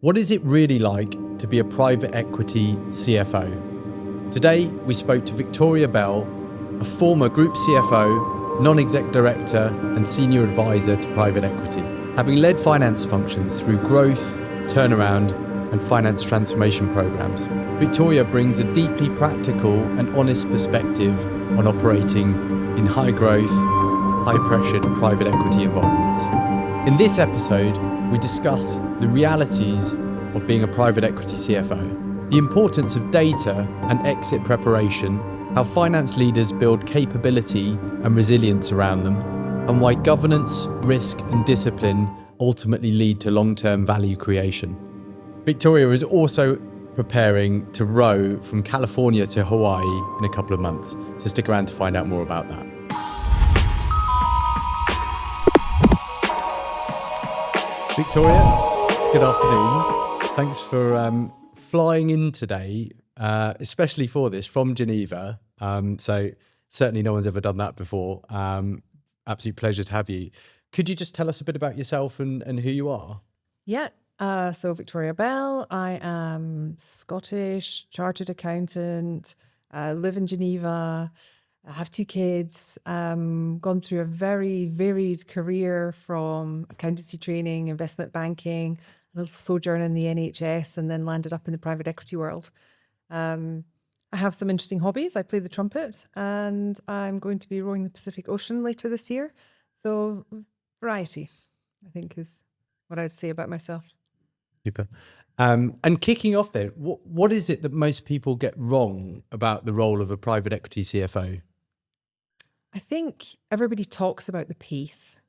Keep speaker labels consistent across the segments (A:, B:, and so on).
A: What is it really like to be a private equity CFO? Today, we spoke to Victoria Bell, a former group CFO, non-exec director, and senior advisor to private equity. Having led finance functions through growth, turnaround, and finance transformation programs, Victoria brings a deeply practical and honest perspective on operating in high-growth, high-pressured private equity environments. In this episode, we discuss the realities of being a private equity CFO, the importance of data and exit preparation, how finance leaders build capability and resilience around them, and why governance, risk, and discipline ultimately lead to long-term value creation. Victoria is also preparing to row from California to Hawaii in a couple of months, so stick around to find out more about that. Victoria, good afternoon. Thanks for flying in today, especially for this, from Geneva. So certainly no one's ever done that before. Absolute pleasure to have you. Could you just tell us a bit about yourself and who you are?
B: Yeah. So Victoria Bell, I am Scottish, chartered accountant, live in Geneva. I have 2 kids, gone through a very varied career from accountancy training, investment banking, a little sojourn in the NHS, and then landed up in the private equity world. I have some interesting hobbies. I play the trumpet, and I'm going to be rowing the Pacific Ocean later this year. So variety, I think, is what I'd say about myself.
A: Super. And kicking off there, what is it that most people get wrong about the role of a private equity CFO?
B: I think everybody talks about the pace,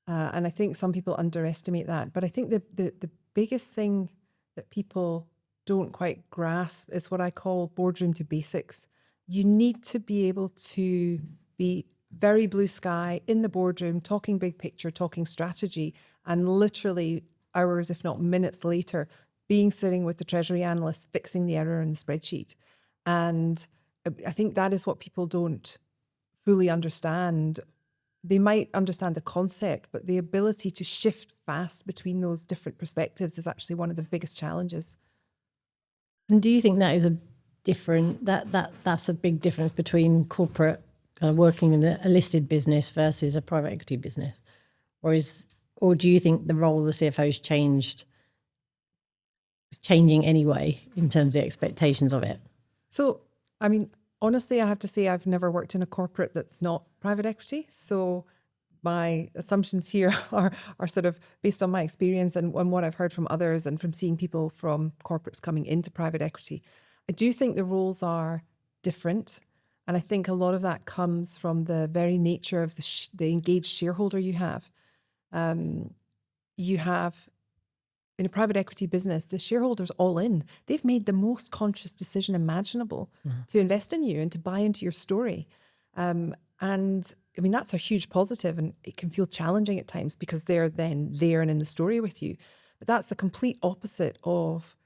B: and I think some people underestimate that. But I think the biggest thing that people don't quite grasp is what I call boardroom to basics. You need to be able to be very blue sky in the boardroom, talking big picture, talking strategy, and literally hours, if not minutes later, sitting with the treasury analyst, fixing the error in the spreadsheet. And I think that is what people don't fully understand. They might understand the concept, but the ability to shift fast between those different perspectives is actually one of the biggest challenges.
C: And do you think that is that's a big difference between corporate kind of working in a listed business versus a private equity business? Or do you think the role of the CFO has changing anyway in terms of the expectations of it?
B: So, I mean, honestly, I have to say I've never worked in a corporate that's not private equity. So my assumptions here are sort of based on my experience and what I've heard from others and from seeing people from corporates coming into private equity. I do think the roles are different. And I think a lot of that comes from the very nature of the engaged shareholder you have. You have, in a private equity business, the shareholders all in. They've made the most conscious decision imaginable to invest in you and to buy into your story. And I mean, that's a huge positive, and it can feel challenging at times because they're then there and in the story with you. But that's the complete opposite of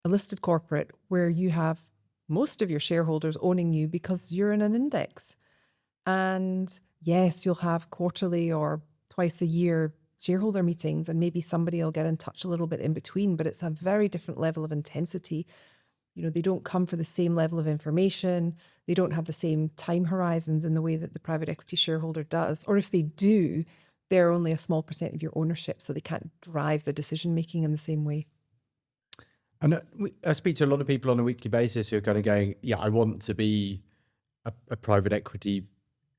B: a listed corporate where you have most of your shareholders owning you because you're in an index. And yes, you'll have quarterly or twice a year shareholder meetings, and maybe somebody will get in touch a little bit in between, but it's a very different level of intensity. You know, they don't come for the same level of information. They don't have the same time horizons in the way that the private equity shareholder does. Or if they do, they're only a small percent of your ownership, so they can't drive the decision-making in the same way.
A: And I speak to a lot of people on a weekly basis who are kind of going, yeah, I want to be a private equity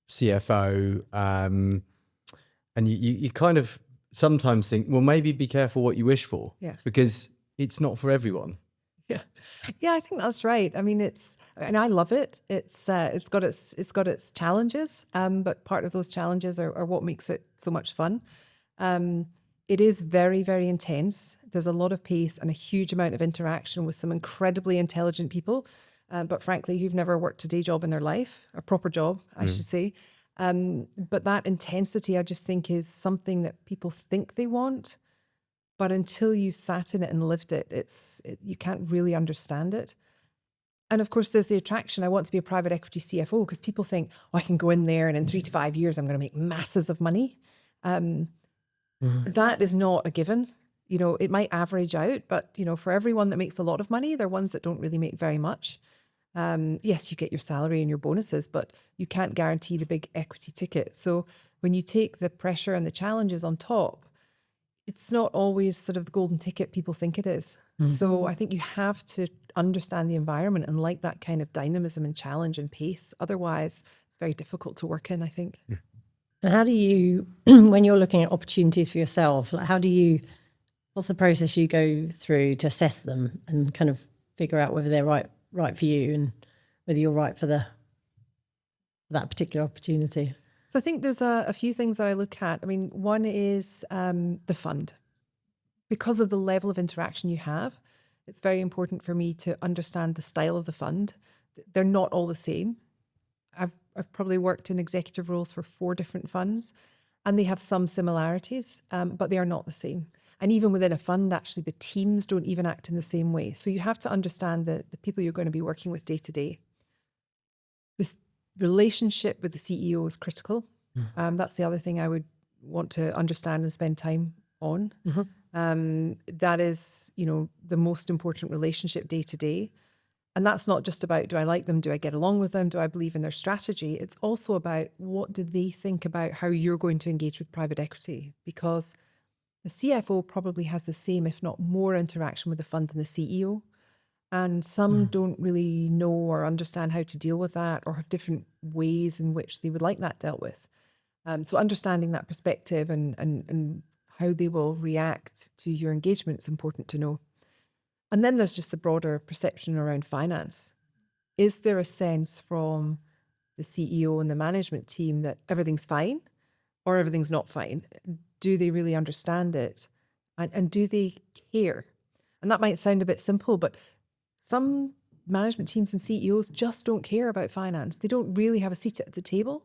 A: CFO. And you kind of sometimes think, well, maybe be careful what you wish for, because it's not for everyone.
B: Yeah, I think that's right. I mean, and I love it. It's got its challenges, but part of those challenges are what makes it so much fun. It is very, very intense. There's a lot of pace and a huge amount of interaction with some incredibly intelligent people, but frankly, who've never worked a day job in their life, a proper job, I should say. But that intensity, I just think, is something that people think they want, but until you've sat in it and lived it, you can't really understand it. And of course, there's the attraction. I want to be a private equity CFO because people think, I can go in there and in 3 to 5 years, I'm going to make masses of money. That is not a given. you know, it might average out, but, you know, for everyone that makes a lot of money, there are ones that don't really make very much. Yes, you get your salary and your bonuses, but you can't guarantee the big equity ticket. So when you take the pressure and the challenges on top, it's not always sort of the golden ticket people think it is. So I think you have to understand the environment and like that kind of dynamism and challenge and pace. Otherwise, it's very difficult to work in, I think.
C: And how do you, when you're looking at opportunities for yourself, like what's the process you go through to assess them and kind of figure out whether they're right for you and whether you're right for that particular opportunity?
B: So I think there's a few things that I look at. I mean, one is the fund. Because of the level of interaction you have, it's very important for me to understand the style of the fund. They're not all the same. I've probably worked in executive roles for 4 different funds, and they have some similarities, but they are not the same. And even within a fund, actually, the teams don't even act in the same way. So you have to understand the people you're going to be working with day to day. This relationship with the CEO is critical. That's the other thing I would want to understand and spend time on. That is, you know, the most important relationship day to day. And that's not just about, do I like them? Do I get along with them? Do I believe in their strategy? It's also about what do they think about how you're going to engage with private equity? Because the CFO probably has the same, if not more, interaction with the fund than the CEO. And some don't really know or understand how to deal with that or have different ways in which they would like that dealt with. So understanding that perspective and how they will react to your engagement is important to know. And then there's just the broader perception around finance. Is there a sense from the CEO and the management team that everything's fine or everything's not fine? Do they really understand it? And do they care? And that might sound a bit simple, but some management teams and CEOs just don't care about finance. They don't really have a seat at the table.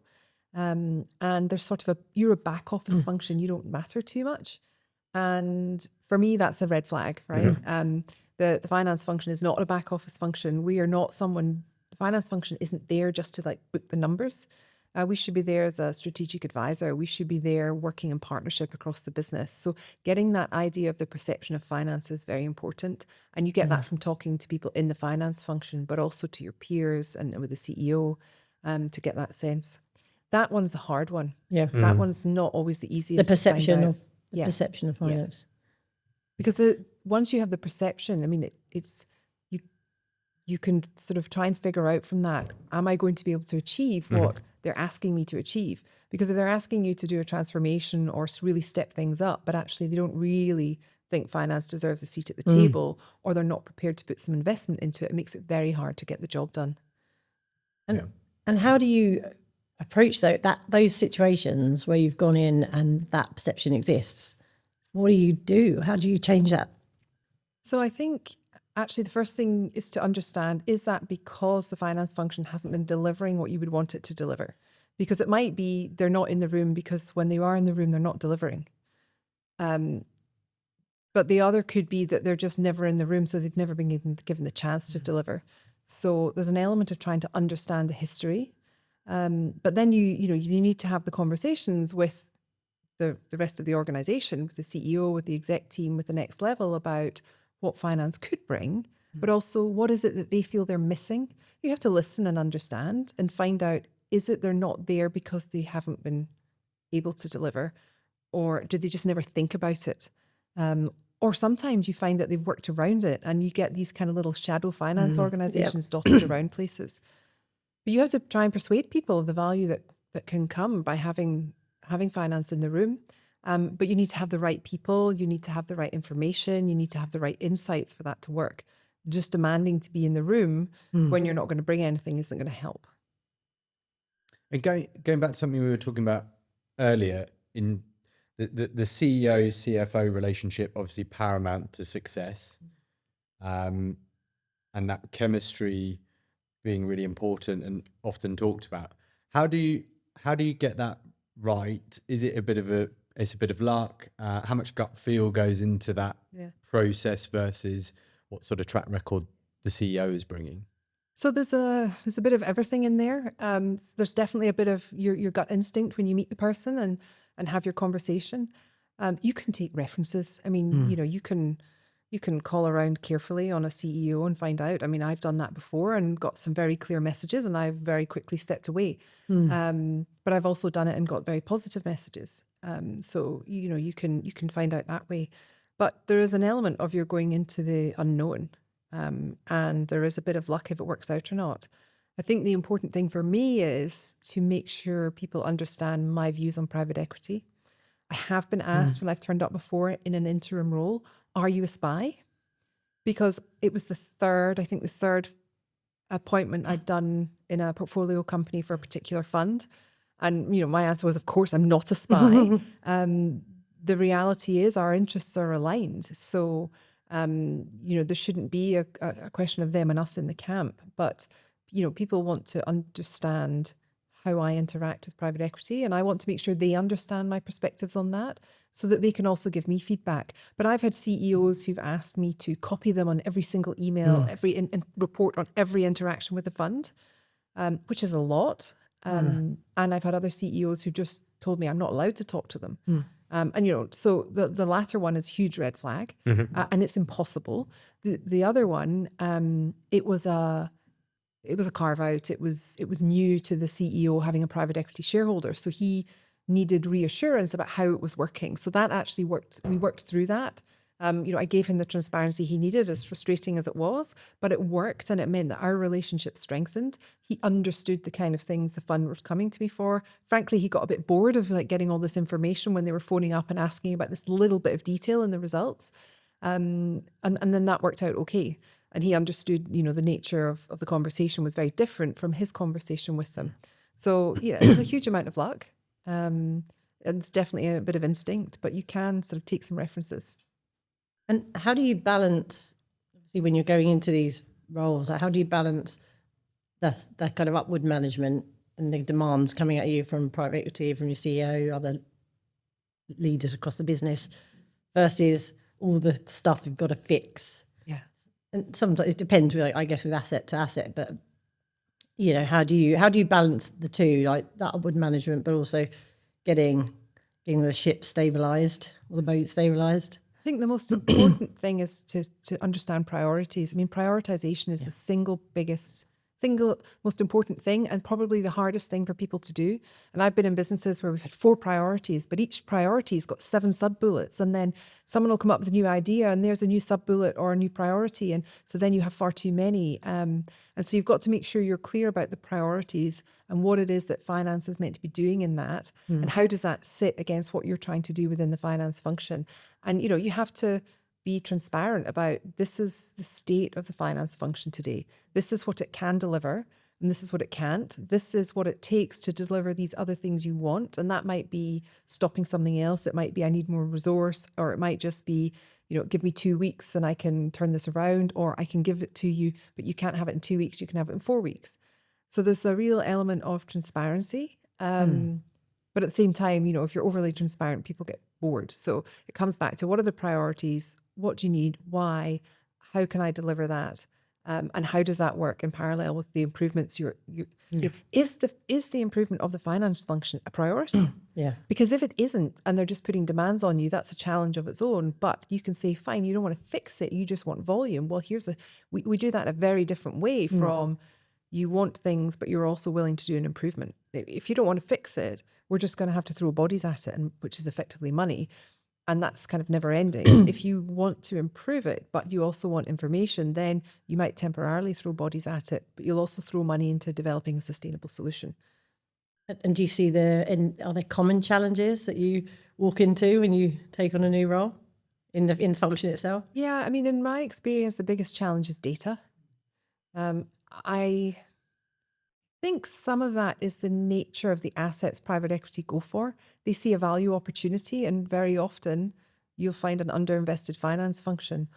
B: And there's sort of you're a back office function, you don't matter too much. And for me, that's a red flag, right? The finance function is not a back office function. We are not the finance function isn't there just to like book the numbers. We should be there as a strategic advisor. We should be there working in partnership across the business. So getting that idea of the perception of finance is very important. And you get that from talking to people in the finance function, but also to your peers and with the CEO to get that sense. That one's the hard one.
C: Yeah.
B: That one's not always the easiest
C: The perception
B: to find out.
C: perception of finance.
B: Because once you have the perception, I mean, it's you can sort of try and figure out from that, am I going to be able to achieve what they're asking me to achieve? Because if they're asking you to do a transformation or really step things up, but actually they don't really think finance deserves a seat at the table, or they're not prepared to put some investment into it, it makes it very hard to get the job done.
C: And how do you approach those situations where you've gone in and that perception exists? What do you do? How do you change that?
B: So I think actually the first thing is to understand, is that because the finance function hasn't been delivering what you would want it to deliver? Because it might be they're not in the room because when they are in the room, they're not delivering. But the other could be that they're just never in the room, so they've never been given the chance to deliver. So there's an element of trying to understand the history. But then you need to have the conversations with the rest of the organization, with the CEO, with the exec team, with the next level about what finance could bring, but also what is it that they feel they're missing? You have to listen and understand and find out, is it they're not there because they haven't been able to deliver, or did they just never think about it? Or sometimes you find that they've worked around it and you get these kind of little shadow finance organizations dotted around places. But you have to try and persuade people of the value that can come by having finance in the room. But you need to have the right people, you need to have the right information, you need to have the right insights for that to work. Just demanding to be in the room when you're not going to bring anything isn't going to help.
A: And going back to something we were talking about earlier, in the CEO-CFO relationship, obviously paramount to success, and that chemistry being really important and often talked about. How do you get that right? Is it a bit of luck? How much gut feel goes into that process versus what sort of track record the CEO is bringing?
B: So there's a bit of everything in there. There's definitely a bit of your gut instinct when you meet the person and have your conversation. You can take references. I mean, you can call around carefully on a CEO and find out. I mean, I've done that before and got some very clear messages, and I've very quickly stepped away. But I've also done it and got very positive messages. So you can find out that way. But there is an element of you're going into the unknown, and there is a bit of luck if it works out or not. I think the important thing for me is to make sure people understand my views on private equity. I have been asked when I've turned up before in an interim role, are you a spy? Because it was the third appointment I'd done in a portfolio company for a particular fund. And, my answer was, of course, I'm not a spy. The reality is our interests are aligned. So, there shouldn't be a question of them and us in the camp. But, people want to understand how I interact with private equity, and I want to make sure they understand my perspectives on that so that they can also give me feedback. But I've had CEOs who've asked me to copy them on every single email, and report on every interaction with the fund, which is a lot. And I've had other CEOs who just told me I'm not allowed to talk to them. So the latter one is a huge red flag, and it's impossible. The other one, it was a carve out. It was new to the CEO having a private equity shareholder. So he needed reassurance about how it was working. So that actually worked. We worked through that. I gave him the transparency he needed, as frustrating as it was, but it worked, and it meant that our relationship strengthened. He understood the kind of things the fund was coming to me for. Frankly, he got a bit bored of getting all this information when they were phoning up and asking about this little bit of detail in the results. And then that worked out okay. And he understood, the nature of the conversation was very different from his conversation with them. So, there's a huge amount of luck. And it's definitely a bit of instinct, but you can sort of take some references.
C: And how do you balance, obviously, when you're going into these roles, how do you balance that kind of upward management and the demands coming at you from private equity, from your CEO, other leaders across the business, versus all the stuff you've got to fix?
B: Yeah.
C: And sometimes it depends, I guess, with asset to asset, but how do you balance the two, like that upward management, but also getting the ship stabilized or the boat stabilized?
B: I think the most important thing is to understand priorities. I mean, prioritization is the single most important thing, and probably the hardest thing for people to do. And I've been in businesses where we've had 4 priorities, but each priority's got 7 sub-bullets, and then someone will come up with a new idea and there's a new sub-bullet or a new priority. And so then you have far too many. And so you've got to make sure you're clear about the priorities and what it is that finance is meant to be doing in that. And how does that sit against what you're trying to do within the finance function? And, you have to be transparent about, this is the state of the finance function today. This is what it can deliver, and this is what it can't. This is what it takes to deliver these other things you want. And that might be stopping something else. It might be I need more resource, or it might just be, give me 2 weeks and I can turn this around, or I can give it to you, but you can't have it in 2 weeks. You can have it in 4 weeks. So there's a real element of transparency. But at the same time, if you're overly transparent, people get bored. So it comes back to, what are the priorities? What do you need? Why? How can I deliver that? And how does that work in parallel with the improvements is the improvement of the finance function a priority?
C: Yeah.
B: Because if it isn't, and they're just putting demands on you, that's a challenge of its own. But you can say, fine, you don't want to fix it, you just want volume. Well, we do that in a very different way from, you want things, but you're also willing to do an improvement. If you don't want to fix it, we're just going to have to throw bodies at it, and which is effectively money. And that's kind of never ending. If you want to improve it, but you also want information, then you might temporarily throw bodies at it, but you'll also throw money into developing a sustainable solution.
C: And do you see are there common challenges that you walk into when you take on a new role in the function itself?
B: Yeah, I mean, in my experience, the biggest challenge is data. I think some of that is the nature of the assets private equity go for. They see a value opportunity, and very often you'll find an underinvested finance function.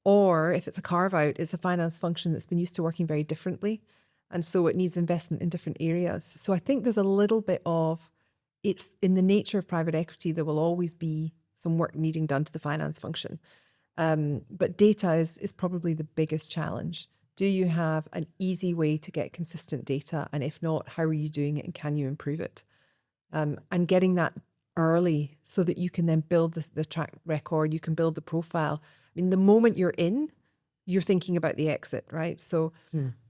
B: Or if it's a carve out, it's a finance function that's been used to working very differently. And so it needs investment in different areas. So I think there's a little bit of, it's in the nature of private equity, there will always be some work needing done to the finance function. But data is probably the biggest challenge. Do you have an easy way to get consistent data? And if not, how are you doing it, and can you improve it? And getting that early so that you can then build the track record, you can build the profile. I mean, the moment you're in, you're thinking about the exit, right? So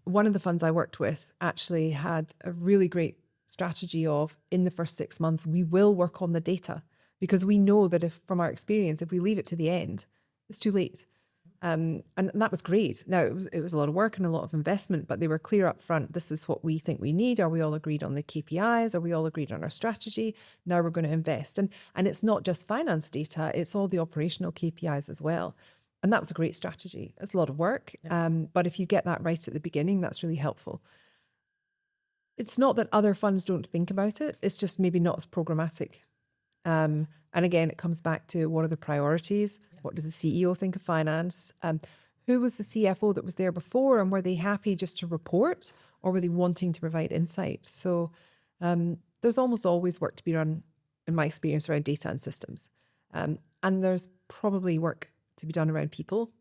B: one of the funds I worked with actually had a really great strategy of, in the first 6 months, we will work on the data, because we know that if, from our experience, if we leave it to the end, it's too late. And that was great. Now, it was a lot of work and a lot of investment, but they were clear up front. This is what we think we need. Are we all agreed on the KPIs? Are we all agreed on our strategy? Now we're going to invest. And it's not just finance data, it's all the operational KPIs as well. And that was a great strategy. It's a lot of work. But if you get that right at the beginning, that's really helpful. It's not that other funds don't think about it. It's just maybe not as programmatic. And again, it comes back to, what are the priorities? What does the CEO think of finance? Who was the CFO that was there before, and were they happy just to report, or were they wanting to provide insight? So there's almost always work to be done, in my experience, around data and systems. And there's probably work to be done around people.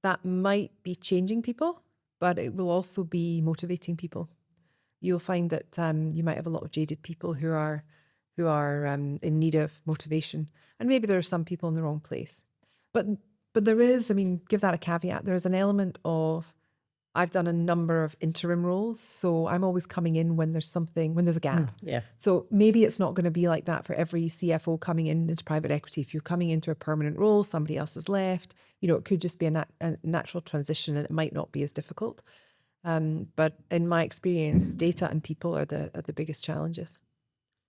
B: That might be changing people, but it will also be motivating people. You'll find that you might have a lot of jaded people who are in need of motivation. And maybe there are some people in the wrong place. But there is, I mean, give that a caveat. There is an element of, I've done a number of interim roles, so I'm always coming in when there's a gap. So maybe it's not going to be like that for every CFO coming into private equity. If you're coming into a permanent role, somebody else has left, it could just be a natural transition, and it might not be as difficult. But in my experience, data and people are the biggest challenges.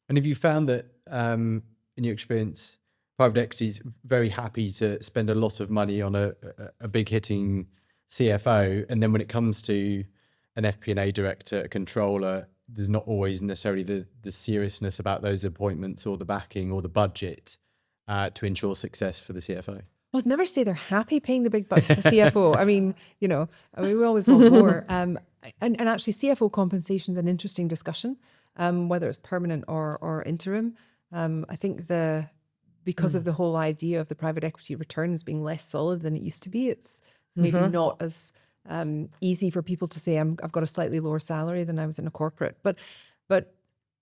A: And have you found that, in your experience, private equity is very happy to spend a lot of money on a big hitting CFO, and then when it comes to an FP&A director, a controller, there's not always necessarily the seriousness about those appointments or the backing or the budget to ensure success for the CFO?
B: Well, I'd never say they're happy paying the big bucks to the CFO. I mean, we always want more. And actually, CFO compensation is an interesting discussion, whether it's permanent or interim. I think because of the whole idea of the private equity returns being less solid than it used to be, it's maybe not as easy for people to say, I've got a slightly lower salary than I was in a corporate. But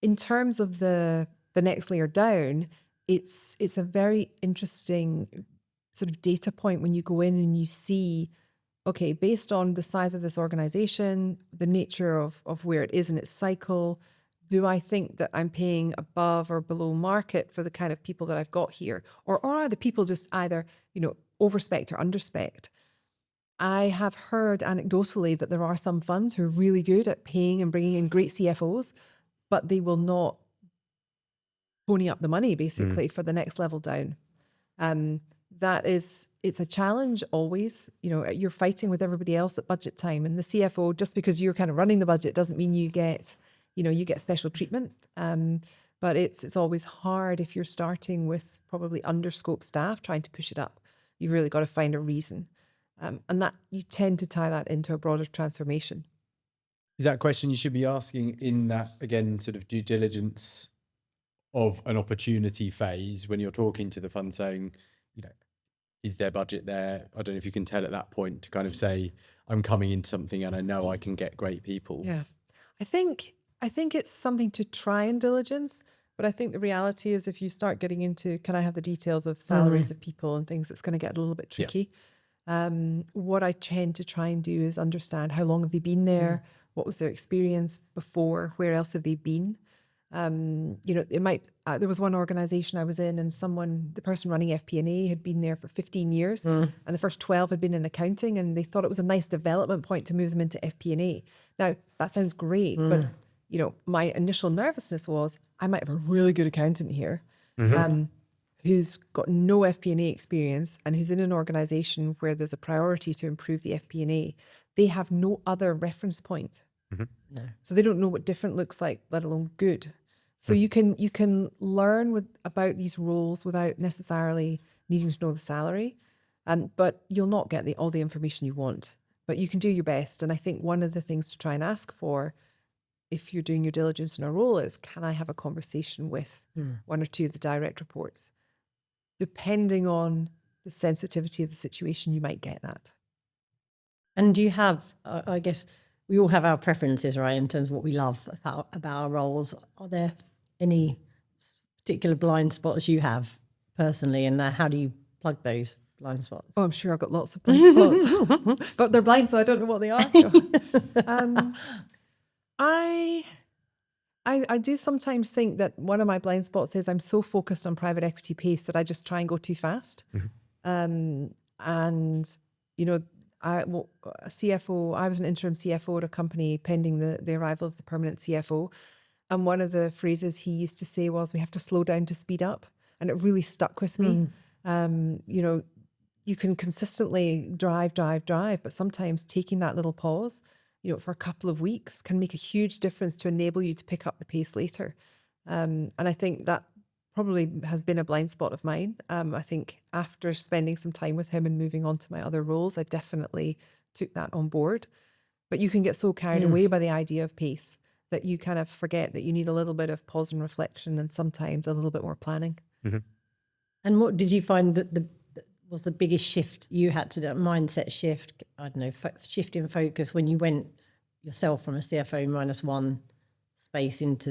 B: in terms of the next layer down, it's a very interesting sort of data point when you go in and you see, okay, based on the size of this organization, the nature of where it is in its cycle, do I think that I'm paying above or below market for the kind of people that I've got here? Or are the people just either, overspect or underspect? I have heard anecdotally that there are some funds who are really good at paying and bringing in great CFOs, but they will not pony up the money basically for the next level down. It's a challenge always. You're fighting with everybody else at budget time, and the CFO, just because you're kind of running the budget doesn't mean you get special treatment. But it's always hard if you're starting with probably underscope staff trying to push it up. You've really got to find a reason. And that you tend to tie that into a broader transformation.
A: Is that a question you should be asking in that, again, sort of due diligence of an opportunity phase when you're talking to the fund, saying, is their budget there? I don't know if you can tell at that point to kind of say, I'm coming into something and I know I can get great people.
B: Yeah. I think it's something to try and diligence, but I think the reality is if you start getting into, can I have the details of salaries of people and things, it's going to get a little bit tricky. What I tend to try and do is understand, how long have they been there? What was their experience before? Where else have they been? There was one organization I was in, and the person running FP&A had been there for 15 years and the first 12 had been in accounting, and they thought it was a nice development point to move them into FP&A. Now, that sounds great, but my initial nervousness was, I might have a really good accountant here who's got no FP&A experience and who's in an organization where there's a priority to improve the FP&A. They have no other reference point.
C: No.
B: So they don't know what different looks like, let alone good. So you can learn about these roles without necessarily needing to know the salary, but you'll not get all the information you want. But you can do your best. And I think one of the things to try and ask for, if you're doing your diligence in a role, is, can I have a conversation with one or two of the direct reports? Depending on the sensitivity of the situation, you might get that.
C: And do you have, I guess, we all have our preferences, right, in terms of what we love about our roles. Are there any particular blind spots you have personally, and how do you plug those blind spots?
B: Oh, I'm sure I've got lots of blind spots, but they're blind, so I don't know what they are. I do sometimes think that one of my blind spots is I'm so focused on private equity pace that I just try and go too fast. And, you know, a CFO, I was an interim CFO at a company pending the arrival of the permanent CFO. And one of the phrases he used to say was, we have to slow down to speed up. And it really stuck with me. You know, you can consistently drive, but sometimes taking that little pause, you know, for a couple of weeks can make a huge difference to enable you to pick up the pace later. And I think that probably has been a blind spot of mine. I think after spending some time with him and moving on to my other roles, I definitely took that on board. But you can get so carried away by the idea of pace that you kind of forget that you need a little bit of pause and reflection and sometimes a little bit more planning.
C: And what did you find that was the biggest shift you had to do, mindset shift, I don't know, shift in focus when you went yourself from a CFO -1 space into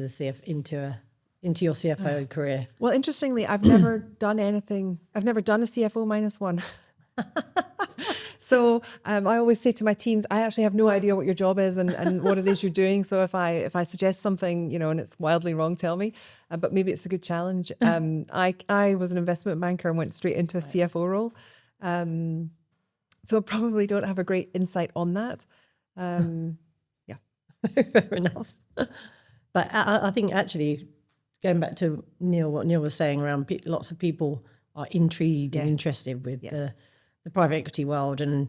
C: into your CFO career?
B: Well, interestingly, I've never done anything. I've never done a CFO -1. So I always say to my teams, I actually have no idea what your job is and what it is you're doing. So if I suggest something, you know, and it's wildly wrong, tell me. But maybe it's a good challenge. I was an investment banker and went straight into a CFO role. So I probably don't have a great insight on that. Yeah.
C: Fair enough. But I think actually, going back to Neil, what Neil was saying around lots of people are intrigued and interested with the private equity world and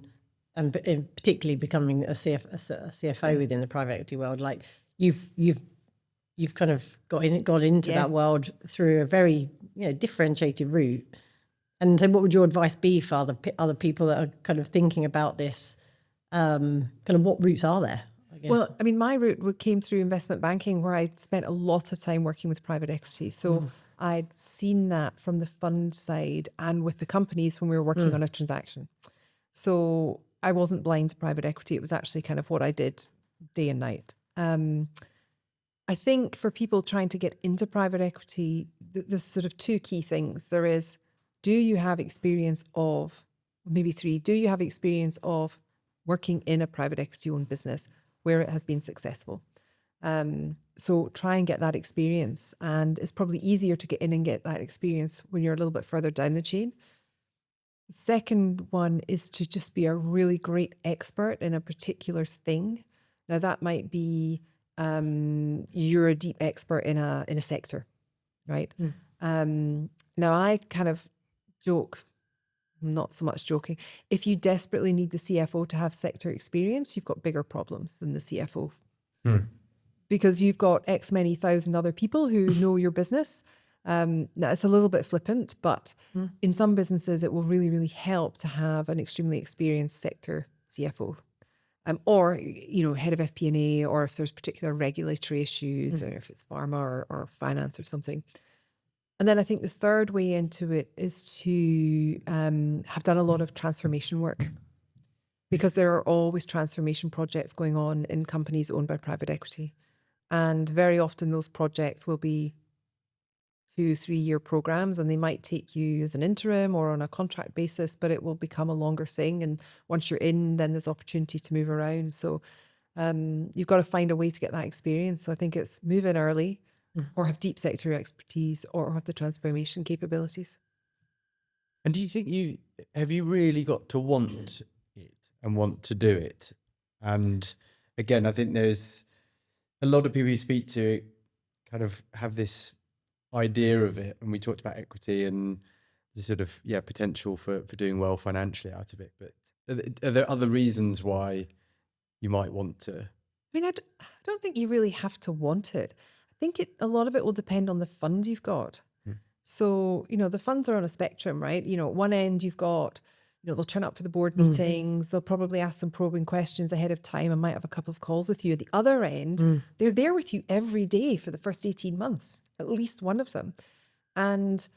C: particularly becoming a CFO within the private equity world. Like you've kind of got into that world through a very differentiated route. And so what would your advice be for other people that are kind of thinking about this? Kind of what routes are there, I guess?
B: Well, I mean, my route came through investment banking, where I spent a lot of time working with private equity. So I'd seen that from the fund side and with the companies when we were working on a transaction. So I wasn't blind to private equity. It was actually kind of what I did day and night. I think for people trying to get into private equity, there's sort of two key things. There is, do you have experience of, maybe three, do you have experience of working in a private equity owned business where it has been successful? So try and get that experience. And it's probably easier to get in and get that experience when you're a little bit further down the chain. The second one is to just be a really great expert in a particular thing. Now that might be you're a deep expert in a sector, right? Now I kind of joke, not so much joking, if you desperately need the CFO to have sector experience, you've got bigger problems than the CFO. Because you've got X many thousand other people who know your business. Now it's a little bit flippant, but in some businesses it will really, really help to have an extremely experienced sector CFO. Or, head of FP&A, or if there's particular regulatory issues, or if it's pharma or finance or something. And then I think the third way into it is to have done a lot of transformation work, because there are always transformation projects going on in companies owned by private equity. And very often those projects will be 2-3 year programs, and they might take you as an interim or on a contract basis, but it will become a longer thing. And once you're in, then there's opportunity to move around. So you've got to find a way to get that experience. So I think it's move in early, or have deep sector expertise, or have the transformation capabilities.
A: And do you think have you really got to want it and want to do it? And again, I think there's a lot of people you speak to kind of have this idea of it, and we talked about equity and the sort of potential for doing well financially out of it. But are there other reasons why you might want to?
B: I mean, I don't think you really have to want it. I think a lot of it will depend on the fund you've got. So, the funds are on a spectrum, right? At one end you've got, they'll turn up for the board meetings. They'll probably ask some probing questions ahead of time and might have a couple of calls with you. At the other end, they're there with you every day for the first 18 months, at least one of them. And,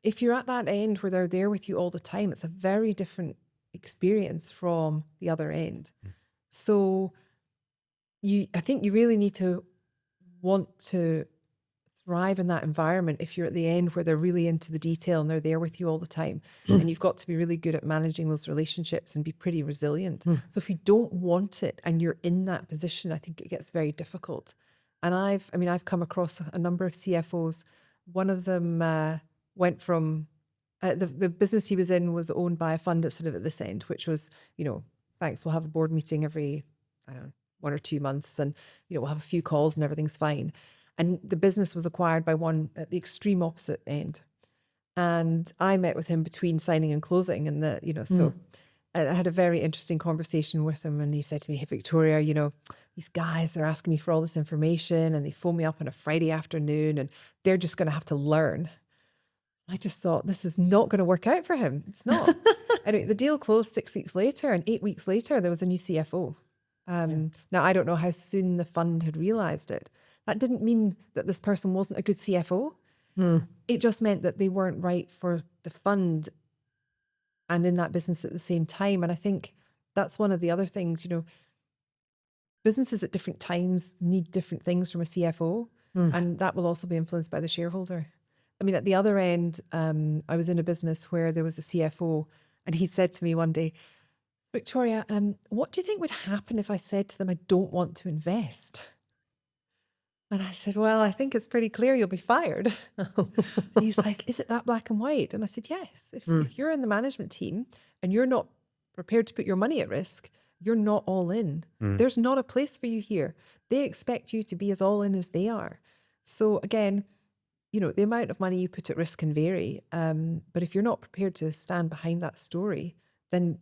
B: if you're at that end where they're there with you all the time, it's a very different experience from the other end. So I think you really need to want to thrive in that environment if you're at the end where they're really into the detail and they're there with you all the time. And you've got to be really good at managing those relationships and be pretty resilient. So if you don't want it and you're in that position, I think it gets very difficult. And I've come across a number of CFOs. One of them went from the business he was in was owned by a fund that's sort of at this end, which was, thanks, we'll have a board meeting every, 1 or 2 months, and we'll have a few calls and everything's fine. And the business was acquired by one at the extreme opposite end. And I met with him between signing and closing, and so I had a very interesting conversation with him. And he said to me, "Hey, Victoria, these guys, they're asking me for all this information, and they phone me up on a Friday afternoon, and they're just going to have to learn." I just thought, this is not going to work out for him. It's not. Anyway, the deal closed 6 weeks later, and 8 weeks later, there was a new CFO. Now, I don't know how soon the fund had realised it. That didn't mean that this person wasn't a good CFO. It just meant that they weren't right for the fund and in that business at the same time. And I think that's one of the other things, businesses at different times need different things from a CFO, and that will also be influenced by the shareholder. I mean, at the other end, I was in a business where there was a CFO, and he said to me one day, "Victoria, what do you think would happen if I said to them, I don't want to invest?" And I said, "Well, I think it's pretty clear you'll be fired." And he's like, "Is it that black and white?" And I said, "Yes. If you're in the management team and you're not prepared to put your money at risk, you're not all in. There's not a place for you here. They expect you to be as all in as they are." So again, the amount of money you put at risk can vary. But if you're not prepared to stand behind that story, then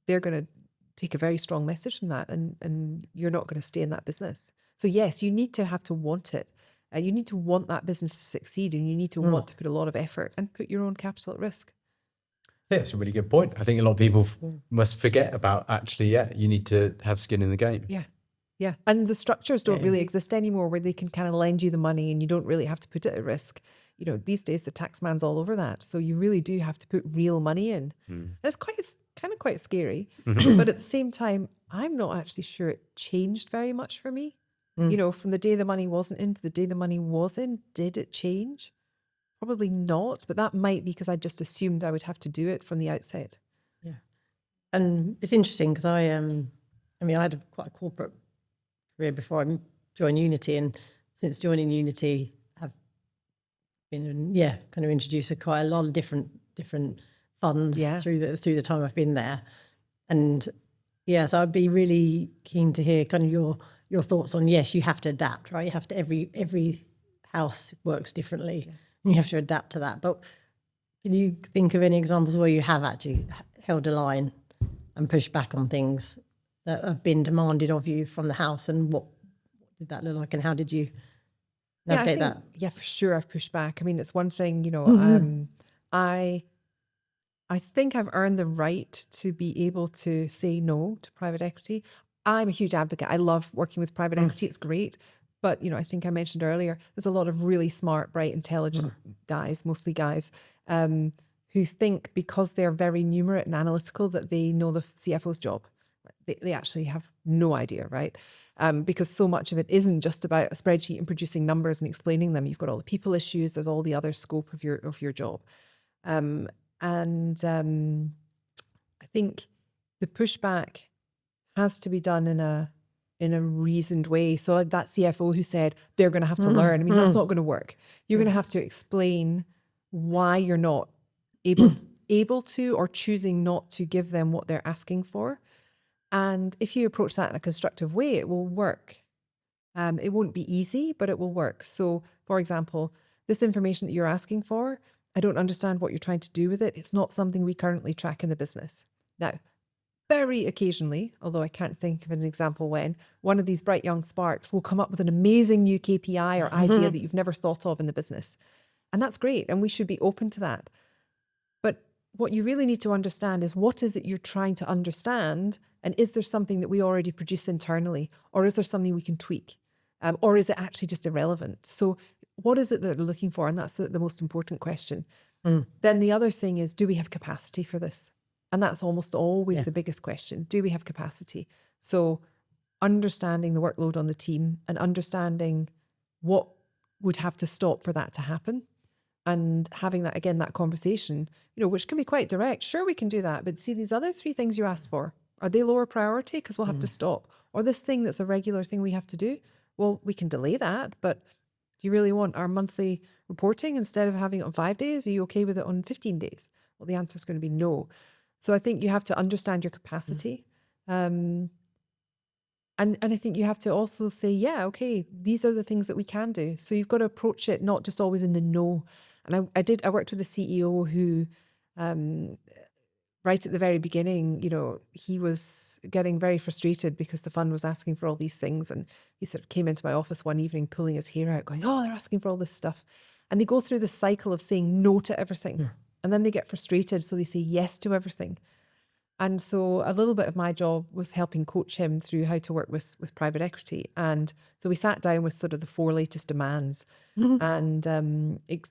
B: they're going to take a very strong message from that, and you're not going to stay in that business. So yes, you need to have to want it. You need to want that business to succeed, and you need to want to put a lot of effort and put your own capital at risk.
A: Yeah, that's a really good point. I think a lot of people must forget about you need to have skin in the game.
B: Yeah. And the structures don't really exist anymore where they can kind of lend you the money and you don't really have to put it at risk. These days the tax man's all over that. So you really do have to put real money in. And it's quite scary. But at the same time, I'm not actually sure it changed very much for me. From the day the money wasn't in to the day the money was in, did it change? Probably not. But that might be because I just assumed I would have to do it from the outset.
C: Yeah. And it's interesting because I had quite a corporate career before I joined Unity, and since joining Unity, I've been kind of introduced to quite a lot of different funds through the time I've been there, and so I'd be really keen to hear kind of your thoughts on you have to adapt, right? You have to every house works differently, and you have to adapt to that. But can you think of any examples where you have actually held a line and pushed back on things that have been demanded of you from the house, and what did that look like, and how did you navigate that?
B: Yeah, for sure I've pushed back. I mean, it's one thing, I think I've earned the right to be able to say no to private equity. I'm a huge advocate. I love working with private equity. It's great. But, I think I mentioned earlier, there's a lot of really smart, bright, intelligent guys, mostly guys, who think because they're very numerate and analytical that they know the CFO's job. They actually have no idea, right? Because so much of it isn't just about a spreadsheet and producing numbers and explaining them. You've got all the people issues. There's all the other scope of your job. I think the pushback has to be done in a reasoned way. So like that CFO who said they're going to have to learn. I mean, that's not going to work. You're going to have to explain why you're not able to or choosing not to give them what they're asking for. And if you approach that in a constructive way, it will work. It won't be easy, but it will work. So, for example, this information that you're asking for, I don't understand what you're trying to do with it. It's not something we currently track in the business. Now, very occasionally, although I can't think of an example when, one of these bright young sparks will come up with an amazing new KPI or idea that you've never thought of in the business. And that's great. And we should be open to that. But what you really need to understand is what is it you're trying to understand? And is there something that we already produce internally? Or is there something we can tweak? Or is it actually just irrelevant? So what is it that they're looking for? And that's the most important question. Then the other thing is, do we have capacity for this? And that's almost always the biggest question. Do we have capacity? So understanding the workload on the team and understanding what would have to stop for that to happen. And having that, again, that conversation, which can be quite direct. Sure, we can do that. But see, these other 3 things you asked for, are they lower priority? Because we'll have to stop. Or this thing that's a regular thing we have to do, well, we can delay that. But do you really want our monthly reporting instead of having it on 5 days? Are you okay with it on 15 days? Well, the answer is going to be no. So I think you have to understand your capacity. And I think you have to also say, yeah, okay, these are the things that we can do. So you've got to approach it not just always in the no. And I worked with a CEO who, right at the very beginning, he was getting very frustrated because the fund was asking for all these things. And he sort of came into my office one evening, pulling his hair out, going, oh, they're asking for all this stuff. And they go through this cycle of saying no to everything. Yeah. And then they get frustrated, so they say yes to everything. And so a little bit of my job was helping coach him through how to work with private equity. And so we sat down with sort of the 4 latest demands and,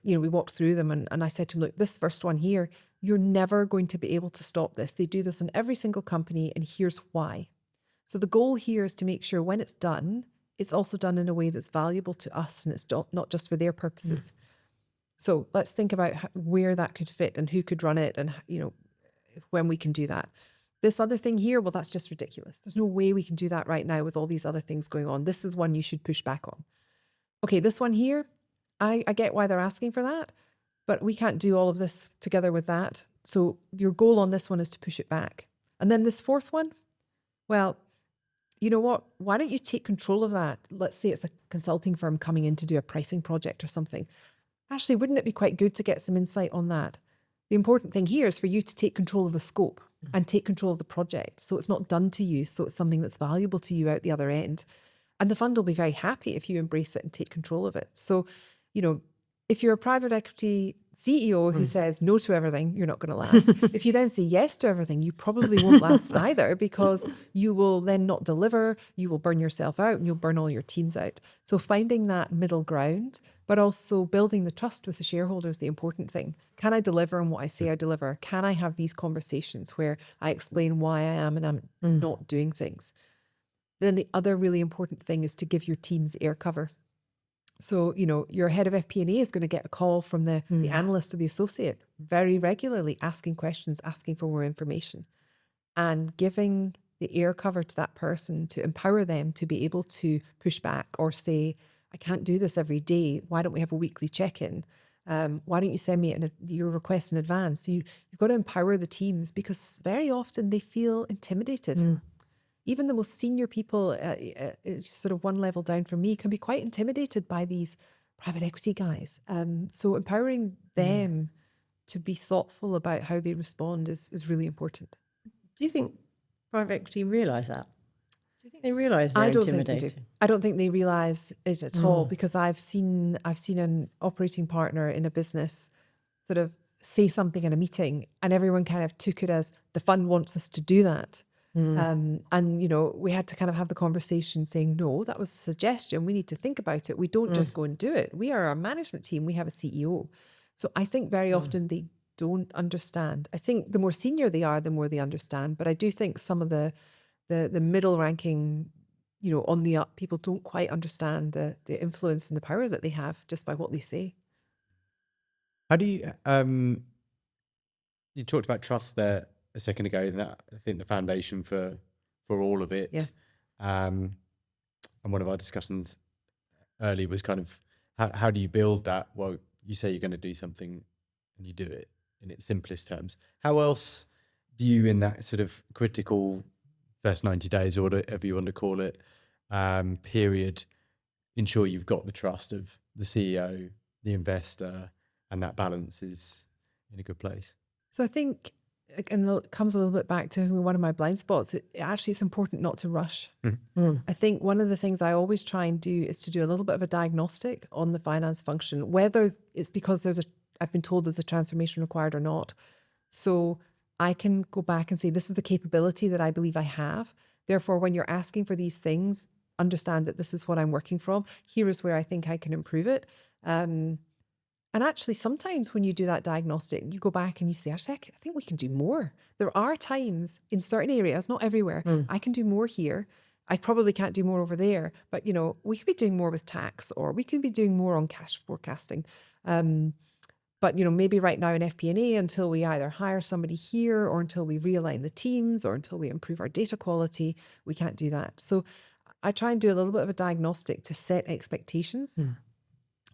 B: we walked through them. And I said to him, look, this first one here, you're never going to be able to stop this. They do this on every single company, and here's why. So the goal here is to make sure when it's done, it's also done in a way that's valuable to us and it's not just for their purposes. So let's think about where that could fit and who could run it and, when we can do that. This other thing here, well, that's just ridiculous. There's no way we can do that right now with all these other things going on. This is one you should push back on. Okay, this one here, I get why they're asking for that, but we can't do all of this together with that. So your goal on this one is to push it back. And then this 4th one, well, you know what? Why don't you take control of that? Let's say it's a consulting firm coming in to do a pricing project or something. Actually, wouldn't it be quite good to get some insight on that? The important thing here is for you to take control of the scope and take control of the project. So it's not done to you. So it's something that's valuable to you out the other end. And the fund will be very happy if you embrace it and take control of it. So, if you're a private equity CEO who says no to everything, you're not going to last. If you then say yes to everything, you probably won't last either, because you will then not deliver, you will burn yourself out and you'll burn all your teams out. So finding that middle ground, but also building the trust with the shareholders, the important thing. Can I deliver on what I say I deliver? Can I have these conversations where I explain why I am and I'm not doing things? Then the other really important thing is to give your teams air cover. So, your head of FP&A is going to get a call from the analyst or the associate very regularly, asking questions, asking for more information, and giving the air cover to that person to empower them to be able to push back or say, I can't do this every day. Why don't we have a weekly check-in? Why don't you send me your request in advance? You've got to empower the teams, because very often they feel intimidated. Even the most senior people, sort of one level down from me, can be quite intimidated by these private equity guys. So empowering them to be thoughtful about how they respond is really important.
C: Do you think private equity realise that? Do you think they realise they're intimidated?
B: I don't think they realise it at all, because I've seen an operating partner in a business sort of say something in a meeting and everyone kind of took it as the fund wants us to do that. And, we had to kind of have the conversation saying, no, that was a suggestion. We need to think about it. We don't just go and do it. We are a management team. We have a CEO. So I think very often they don't understand. I think the more senior they are, the more they understand. But I do think some of the middle ranking, on the up, people don't quite understand the influence and the power that they have just by what they say.
A: How do you, you talked about trust there a second ago, and that I think the foundation for all of it.
B: Yeah.
A: And one of our discussions early was kind of how do you build that? Well, you say you're going to do something and you do it in its simplest terms. How else do you, in that sort of critical first 90 days or whatever you want to call it, period, ensure you've got the trust of the CEO, the investor, and that balance is in a good place?
B: So I think, and it comes a little bit back to one of my blind spots, it's important not to rush. I think one of the things I always try and do is to do a little bit of a diagnostic on the finance function, whether it's because I've been told there's a transformation required or not. So I can go back and say, this is the capability that I believe I have. Therefore, when you're asking for these things, understand that this is what I'm working from. Here is where I think I can improve it. And actually, sometimes when you do that diagnostic, you go back and you say, actually, I think we can do more. There are times in certain areas, not everywhere, I can do more here. I probably can't do more over there, but, you know, we could be doing more with tax, or we could be doing more on cash forecasting. But, you know, maybe right now in FP&A, until we either hire somebody here, or until we realign the teams, or until we improve our data quality, we can't do that. So I try and do a little bit of a diagnostic to set expectations.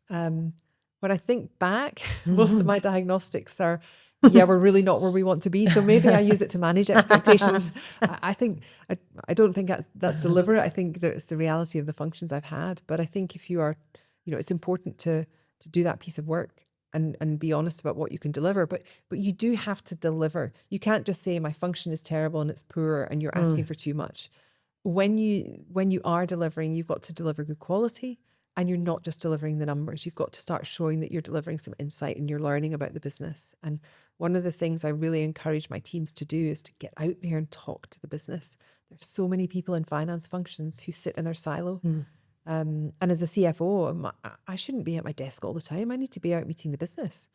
B: When I think back, most of my diagnostics are, yeah, we're really not where we want to be. So maybe I use it to manage expectations. I don't think that's deliberate. I think that it's the reality of the functions I've had. But I think if you are, you know, it's important to do that piece of work and be honest about what you can deliver. But you do have to deliver. You can't just say my function is terrible and it's poor and you're asking for too much. When you are delivering, you've got to deliver good quality. And you're not just delivering the numbers. You've got to start showing that you're delivering some insight and you're learning about the business. And one of the things I really encourage my teams to do is to get out there and talk to the business. There's so many people in finance functions who sit in their silo. And as a CFO, I shouldn't be at my desk all the time. I need to be out meeting the business.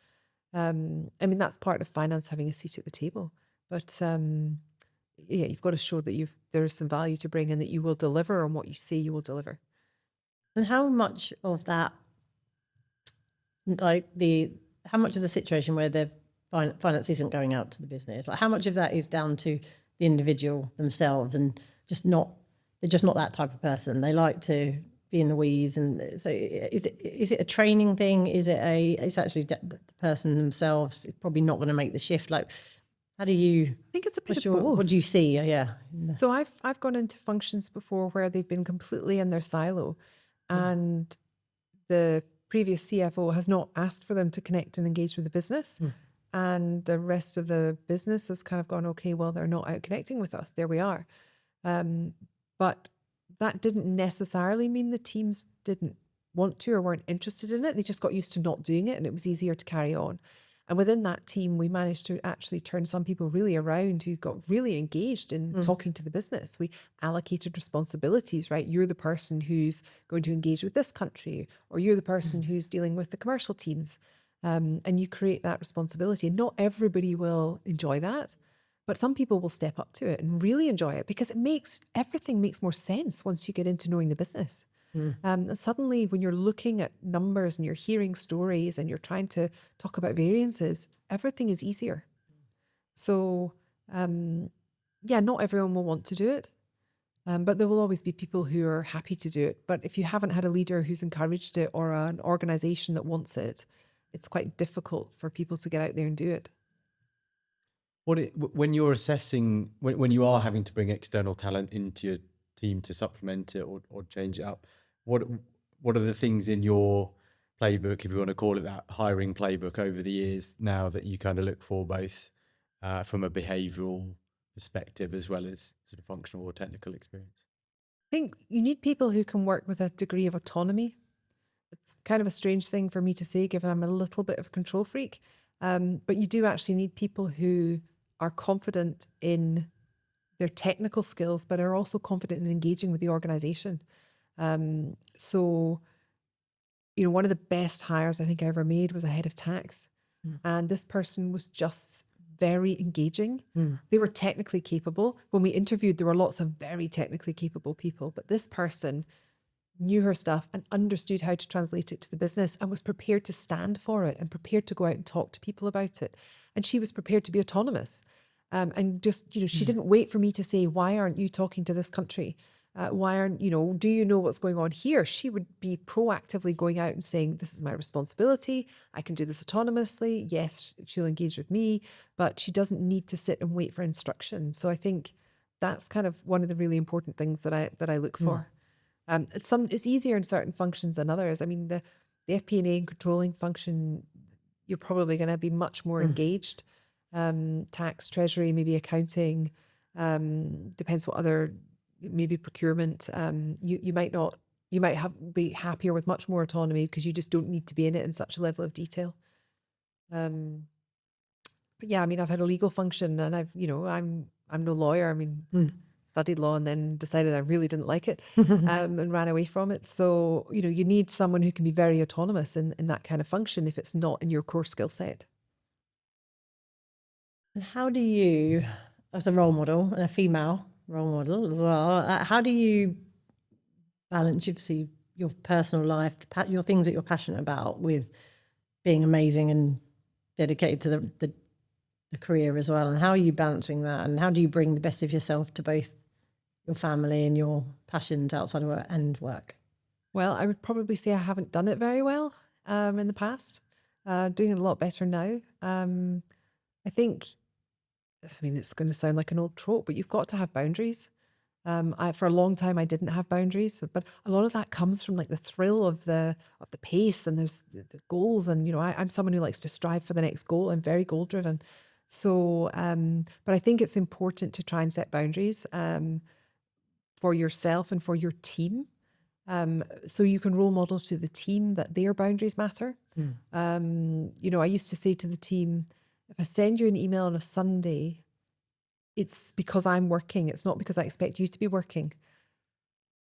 B: I mean, that's part of finance, having a seat at the table. But yeah, you've got to show that there is some value to bring and that you will deliver on what you say you will deliver.
C: And how much of that, how much of the situation where the finance isn't going out to the business, like how much of that is down to the individual themselves and they're just not that type of person. They like to be in the weeds. And so is it a training thing? It's actually the person themselves is probably not going to make the shift. Like, how do you?
B: I think it's a bit of both.
C: What do you see? Yeah.
B: So I've gone into functions before where they've been completely in their silo. And the previous CFO has not asked for them to connect and engage with the business. And the rest of the business has kind of gone, okay, well, they're not out connecting with us. There we are. But that didn't necessarily mean the teams didn't want to or weren't interested in it. They just got used to not doing it and it was easier to carry on. And within that team, we managed to actually turn some people really around who got really engaged in talking to the business. We allocated responsibilities, right? You're the person who's going to engage with this country, or you're the person who's dealing with the commercial teams. And you create that responsibility. And not everybody will enjoy that, but some people will step up to it and really enjoy it because everything makes more sense once you get into knowing the business. And suddenly when you're looking at numbers and you're hearing stories and you're trying to talk about variances, everything is easier. So, yeah, not everyone will want to do it, but there will always be people who are happy to do it. But if you haven't had a leader who's encouraged it or an organisation that wants it, it's quite difficult for people to get out there and do it.
A: When you're assessing, when you are having to bring external talent into your team to supplement it or change it up, what are the things in your playbook, if you want to call it that, hiring playbook over the years now that you kind of look for, both from a behavioural perspective as well as sort of functional or technical experience?
B: I think you need people who can work with a degree of autonomy. It's kind of a strange thing for me to say, given I'm a little bit of a control freak, but you do actually need people who are confident in their technical skills, but are also confident in engaging with the organisation. So, you know, one of the best hires I think I ever made was a head of tax. And this person was just very engaging. They were technically capable. When we interviewed, there were lots of very technically capable people, but this person knew her stuff and understood how to translate it to the business and was prepared to stand for it and prepared to go out and talk to people about it. And she was prepared to be autonomous. And just, you know, she didn't wait for me to say, why aren't you talking to this country? Why aren't, you know, do you know what's going on here? She would be proactively going out and saying, this is my responsibility. I can do this autonomously. Yes, she'll engage with me, but she doesn't need to sit and wait for instruction. So I think that's kind of one of the really important things that I look for. It's easier in certain functions than others. I mean, the FP&A and controlling function, you're probably going to be much more engaged. Tax, treasury, maybe accounting, depends what other, maybe procurement. You might be happier with much more autonomy because you just don't need to be in it in such a level of detail. But yeah, I mean, I've had a legal function and I'm no lawyer. I mean, studied law and then decided I really didn't like it and ran away from it. So, you know, you need someone who can be very autonomous in that kind of function if it's not in your core skill set.
C: And how do you, as a role model and a female, role model as well. How do you balance, obviously, your personal life, your things that you're passionate about, with being amazing and dedicated to the career as well? And how are you balancing that? And how do you bring the best of yourself to both your family and your passions outside of work and work?
B: Well, I would probably say I haven't done it very well in the past. Doing it a lot better now. I think, I mean, it's going to sound like an old trope, but you've got to have boundaries. For a long time, I didn't have boundaries, but a lot of that comes from like the thrill of the pace, and there's the goals. And, you know, I'm someone who likes to strive for the next goal. I'm very goal driven. So, but I think it's important to try and set boundaries for yourself and for your team. So you can role model to the team that their boundaries matter. You know, I used to say to the team, if I send you an email on a Sunday, it's because I'm working. It's not because I expect you to be working.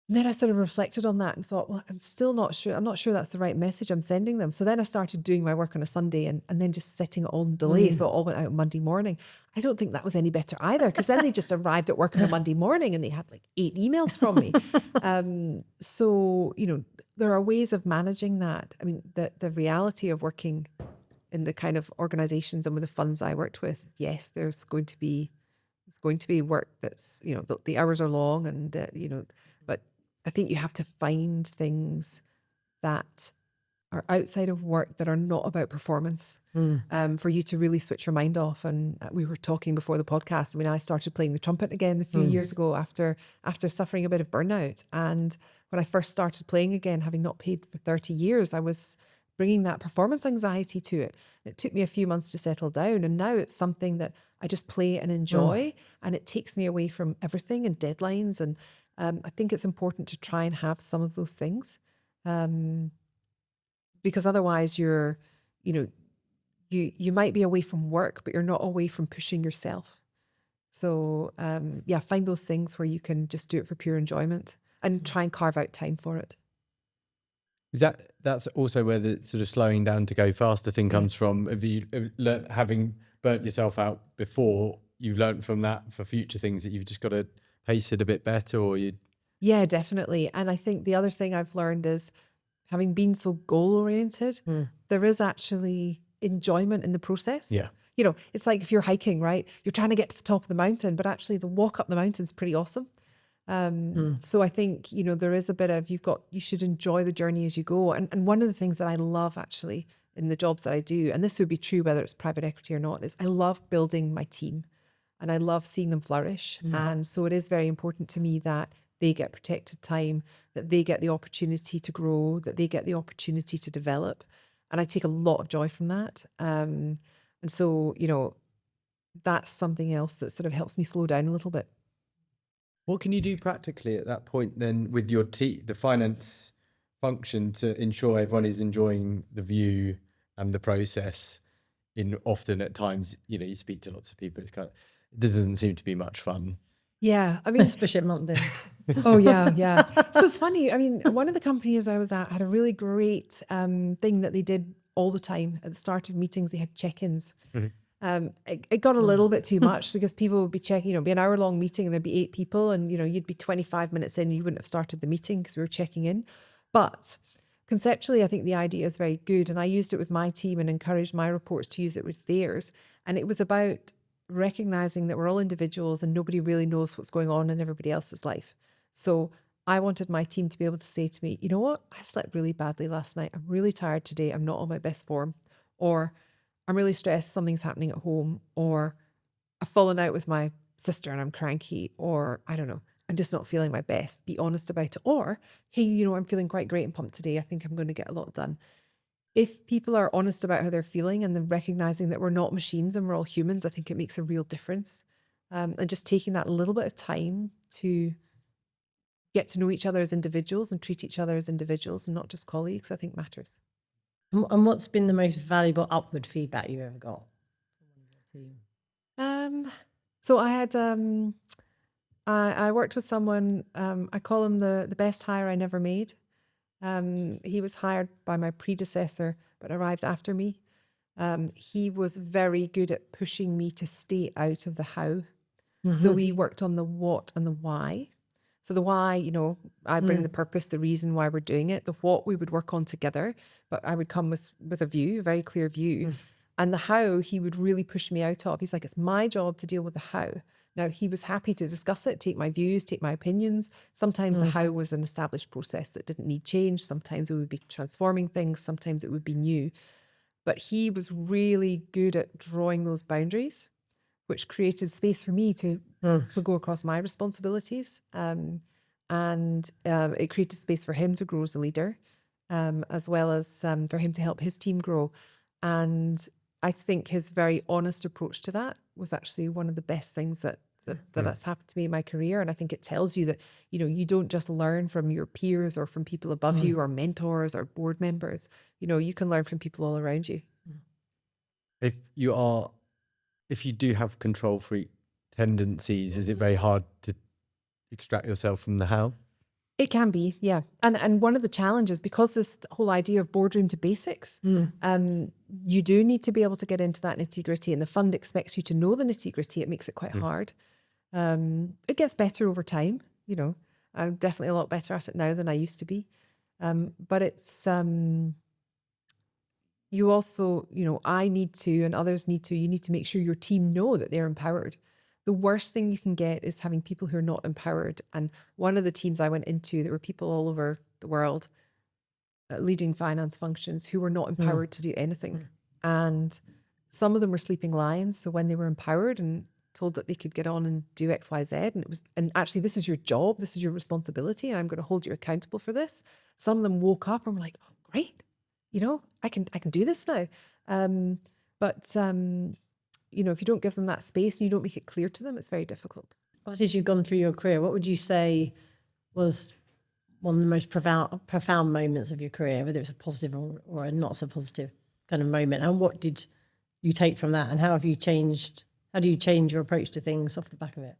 B: And then I sort of reflected on that and thought, well, I'm still not sure. I'm not sure that's the right message I'm sending them. So then I started doing my work on a Sunday and then just setting it all in delay. So it all went out on Monday morning. I don't think that was any better either, because then they just arrived at work on a Monday morning and they had like 8 emails from me. So, you know, there are ways of managing that. I mean, the reality of working in the kind of organizations and with the funds I worked with, yes, there's going to be work that's, you know, the hours are long and, you know, but I think you have to find things that are outside of work that are not about performance, for you to really switch your mind off. And we were talking before the podcast. I mean, I started playing the trumpet again a few years ago after suffering a bit of burnout. And when I first started playing again, having not played for 30 years, I was bringing that performance anxiety to it. It took me a few months to settle down. And now it's something that I just play and enjoy. And it takes me away from everything and deadlines. And I think it's important to try and have some of those things. Because otherwise you might be away from work, but you're not away from pushing yourself. So find those things where you can just do it for pure enjoyment and try and carve out time for it.
A: That's also where the sort of slowing down to go faster thing comes from? Have you having burnt yourself out before, you've learned from that for future things that you've just got to pace it a bit better, or you? Yeah,
B: definitely. And I think the other thing I've learned is, having been so goal oriented, there is actually enjoyment in the process.
A: Yeah.
B: You know, it's like if you're hiking, right? You're trying to get to the top of the mountain, but actually the walk up the mountain is pretty awesome. So I think, you know, there is a bit of, you should enjoy the journey as you go. And one of the things that I love actually in the jobs that I do, and this would be true whether it's private equity or not, is I love building my team and I love seeing them flourish. And so it is very important to me that they get protected time, that they get the opportunity to grow, that they get the opportunity to develop. And I take a lot of joy from that. And so, you know, that's something else that sort of helps me slow down a little bit.
A: What can you do practically at that point then with your the finance function, to ensure everyone is enjoying the view and the process? Often at times, you know, you speak to lots of people, it's kind of, there doesn't seem to be much fun.
B: Yeah, I mean,
C: especially at month end.
B: Oh yeah. So it's funny. I mean, one of the companies I was at had a really great thing that they did all the time at the start of meetings. They had check-ins. It got a little bit too much because people would be checking, you know, be an hour-long meeting and there'd be 8 people, and you know, you'd be 25 minutes in, and you wouldn't have started the meeting because we were checking in. But conceptually, I think the idea is very good, and I used it with my team and encouraged my reports to use it with theirs. And it was about recognizing that we're all individuals and nobody really knows what's going on in everybody else's life. So I wanted my team to be able to say to me, you know what, I slept really badly last night. I'm really tired today. I'm not on my best form. Or I'm really stressed. Something's happening at home. Or I've fallen out with my sister and I'm cranky. Or I don't know, I'm just not feeling my best. Be honest about it. Or, hey, you know, I'm feeling quite great and pumped today. I think I'm going to get a lot done. If people are honest about how they're feeling and then recognizing that we're not machines and we're all humans, I think it makes a real difference. And just taking that little bit of time to get to know each other as individuals and treat each other as individuals and not just colleagues, I think matters.
C: And what's been the most valuable upward feedback you've ever got from your team?
B: So I had, I worked with someone, I call him the best hire I never made. He was hired by my predecessor, but arrived after me. He was very good at pushing me to stay out of the how. So we worked on the what and the why. So the why, I bring the purpose, the reason why we're doing it. The what we would work on together, but I would come with a view, a very clear view. And the how he would really push me out of. He's like, it's my job to deal with the how. Now, he was happy to discuss it, take my views, take my opinions. Sometimes the how was an established process that didn't need change. Sometimes we would be transforming things. Sometimes it would be new. But he was really good at drawing those boundaries, which created space for me to go across my responsibilities. And it created space for him to grow as a leader, as well as for him to help his team grow. And I think his very honest approach to that was actually one of the best things that's happened to me in my career. And I think it tells you that, you don't just learn from your peers or from people above you or mentors or board members. You can learn from people all around you.
A: If you do have control freak tendencies, is it very hard to extract yourself from the how?
B: It can be, yeah. And one of the challenges, because this whole idea of boardroom to basics, you do need to be able to get into that nitty-gritty, and the fund expects you to know the nitty-gritty. It makes it quite hard. It gets better over time, I'm definitely a lot better at it now than I used to be. But it's, you also, I need to, and others need to, you need to make sure your team know that they're empowered. The worst thing you can get is having people who are not empowered. And one of the teams I went into, there were people all over the world leading finance functions who were not empowered to do anything. And some of them were sleeping lions. So when they were empowered and told that they could get on and do X, Y, Z, and actually this is your job, this is your responsibility, and I'm going to hold you accountable for this. Some of them woke up and were like, oh, great, I can do this now. If you don't give them that space and you don't make it clear to them, it's very difficult.
C: As you've gone through your career, what would you say was one of the most profound moments of your career, whether it's a positive or a not so positive kind of moment? And what did you take from that? And how do you change your approach to things off the back of it?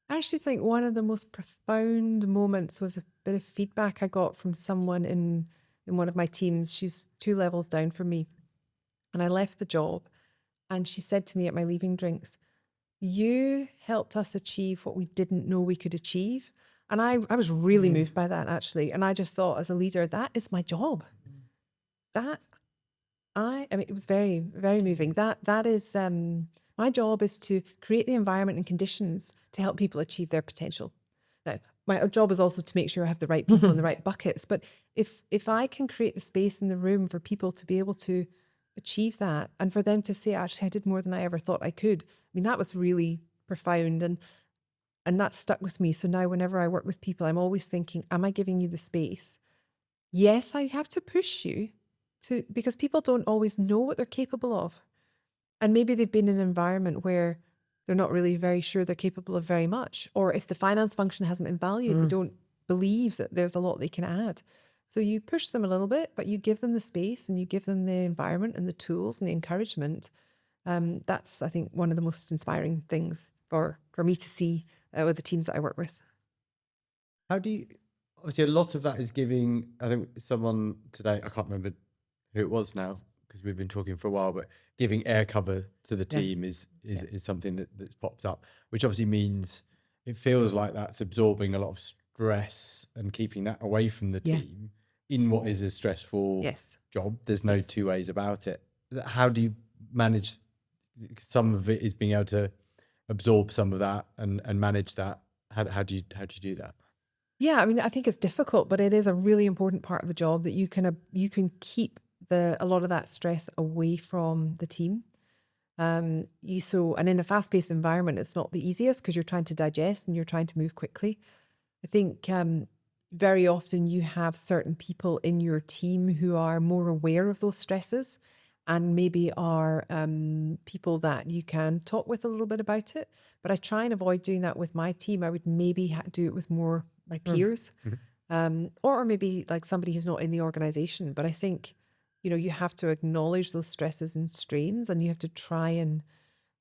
B: I actually think one of the most profound moments was a bit of feedback I got from someone in one of my teams. She's 2 levels down from me. And I left the job. And she said to me at my leaving drinks, you helped us achieve what we didn't know we could achieve. And I was really moved by that, actually. And I just thought, as a leader, that is my job. It was very, very moving. That is, my job is to create the environment and conditions to help people achieve their potential. Now, my job is also to make sure I have the right people in the right buckets. But if I can create the space in the room for people to be able to achieve that, and for them to say, actually, I did more than I ever thought I could. That was really profound, and that stuck with me. So now whenever I work with people, I'm always thinking, am I giving you the space? Yes, I have to push you because people don't always know what they're capable of. And maybe they've been in an environment where they're not really very sure they're capable of very much. Or if the finance function hasn't been valued, they don't believe that there's a lot they can add. So you push them a little bit, but you give them the space and you give them the environment and the tools and the encouragement. That's, I think, one of the most inspiring things for me to see with the teams that I work with.
A: How do you, obviously a lot of that is giving, I think someone today, I can't remember who it was now because we've been talking for a while, but giving air cover to the team is something that's popped up, which obviously means it feels like that's absorbing a lot of stress and keeping that away from the team in what is a stressful job. There's no two ways about it. How do you manage? Some of it is being able to absorb some of that and manage that. How do you do that?
B: Yeah, I think it's difficult, but it is a really important part of the job that you can keep a lot of that stress away from the team. And in a fast-paced environment, it's not the easiest because you're trying to digest and you're trying to move quickly. I think very often you have certain people in your team who are more aware of those stresses and maybe are people that you can talk with a little bit about it. But I try and avoid doing that with my team. I would maybe do it with more my peers or maybe like somebody who's not in the organization. But I think, you have to acknowledge those stresses and strains, and you have to try and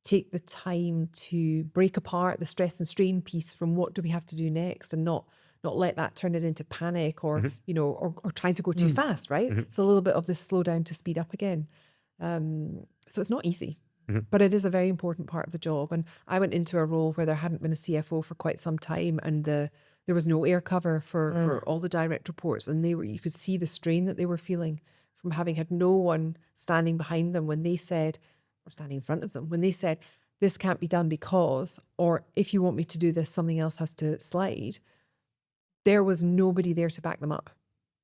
B: take the time to break apart the stress and strain piece from what do we have to do next, and not let that turn it into panic or, or trying to go too fast, right? It's a little bit of this slow down to speed up again. So it's not easy. But it is a very important part of the job. And I went into a role where there hadn't been a CFO for quite some time, and there was no air cover for all the direct reports. And you could see the strain that they were feeling from having had no one standing behind them when they said, or standing in front of them, when they said, this can't be done because, or if you want me to do this, something else has to slide. There was nobody there to back them up.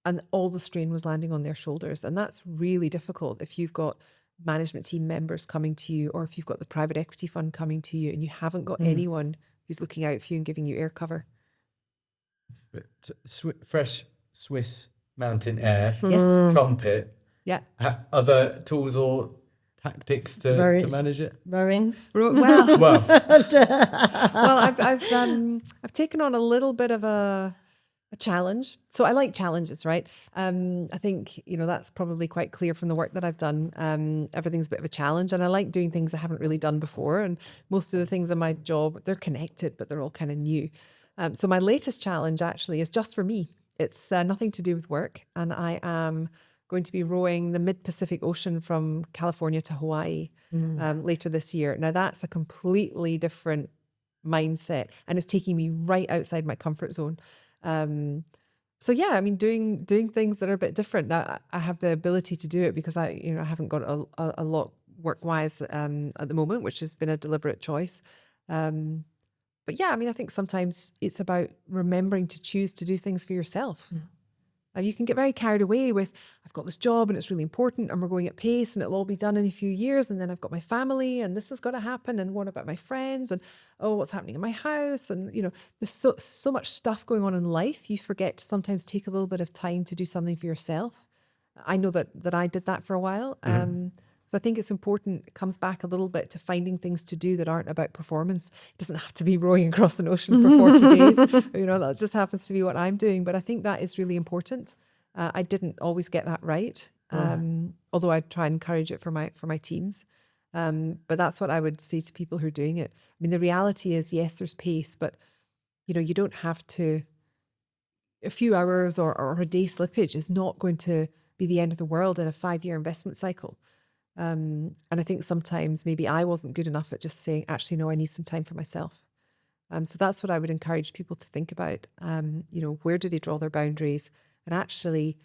B: And all the strain was landing on their shoulders. And that's really difficult if you've got management team members coming to you, or if you've got the private equity fund coming to you and you haven't got anyone who's looking out for you and giving you air cover.
A: But fresh Swiss mountain air,
B: Yes.
A: trumpet,
B: Yeah.
A: other tools or tactics to manage it?
C: Rowing.
B: Well,
A: Well,
B: I've taken on a little bit of a challenge. So I like challenges, right? I think, that's probably quite clear from the work that I've done. Everything's a bit of a challenge, and I like doing things I haven't really done before. And most of the things in my job, they're connected, but they're all kind of new. So my latest challenge actually is just for me. It's nothing to do with work. And I am going to be rowing the mid-Pacific Ocean from California to Hawaii later this year. Now that's a completely different mindset, and it's taking me right outside my comfort zone. So yeah, I mean, doing things that are a bit different. Now I have the ability to do it because I haven't got a lot work-wise at the moment, which has been a deliberate choice. But yeah, I mean, I think sometimes it's about remembering to choose to do things for yourself. You can get very carried away with, I've got this job and it's really important and we're going at pace and it'll all be done in a few years, and then I've got my family and this has got to happen, and what about my friends, and what's happening in my house, and there's so much stuff going on in life, you forget to sometimes take a little bit of time to do something for yourself. I know that I did that for a while. So I think it's important, it comes back a little bit to finding things to do that aren't about performance. It doesn't have to be rowing across an ocean for 40 days. That just happens to be what I'm doing. But I think that is really important. I didn't always get that right, although I try and encourage it for my teams. But that's what I would say to people who are doing it. I mean, the reality is, yes, there's pace, but you don't have to. A few hours or a day slippage is not going to be the end of the world in a 5-year investment cycle. And I think sometimes maybe I wasn't good enough at just saying, actually, no, I need some time for myself. So that's what I would encourage people to think about. Where do they draw their boundaries? And actually,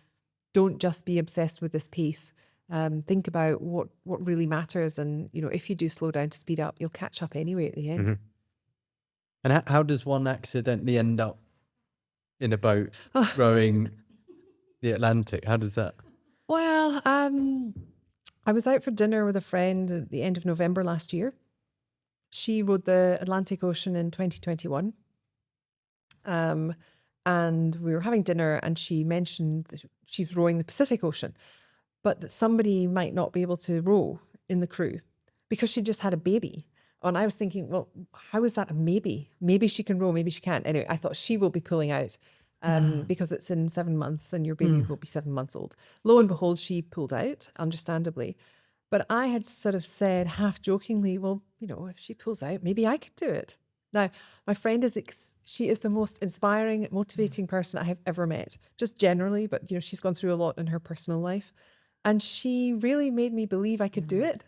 B: don't just be obsessed with this pace. Think about what really matters. And, if you do slow down to speed up, you'll catch up anyway at the end.
A: And how does one accidentally end up in a boat rowing the Atlantic? How does that?
B: Well, I was out for dinner with a friend at the end of November last year. She rowed the Atlantic Ocean in 2021. And we were having dinner and she mentioned that she's rowing the Pacific Ocean, but that somebody might not be able to row in the crew because she just had a baby. And I was thinking, well, how is that a maybe? Maybe she can row, maybe she can't. Anyway, I thought she will be pulling out because it's in 7 months and your baby will be 7 months old. Lo and behold, she pulled out, understandably. But I had sort of said half jokingly, well, if she pulls out, maybe I could do it. Now, my friend she is the most inspiring, motivating person I have ever met, just generally, but she's gone through a lot in her personal life. And she really made me believe I could do it.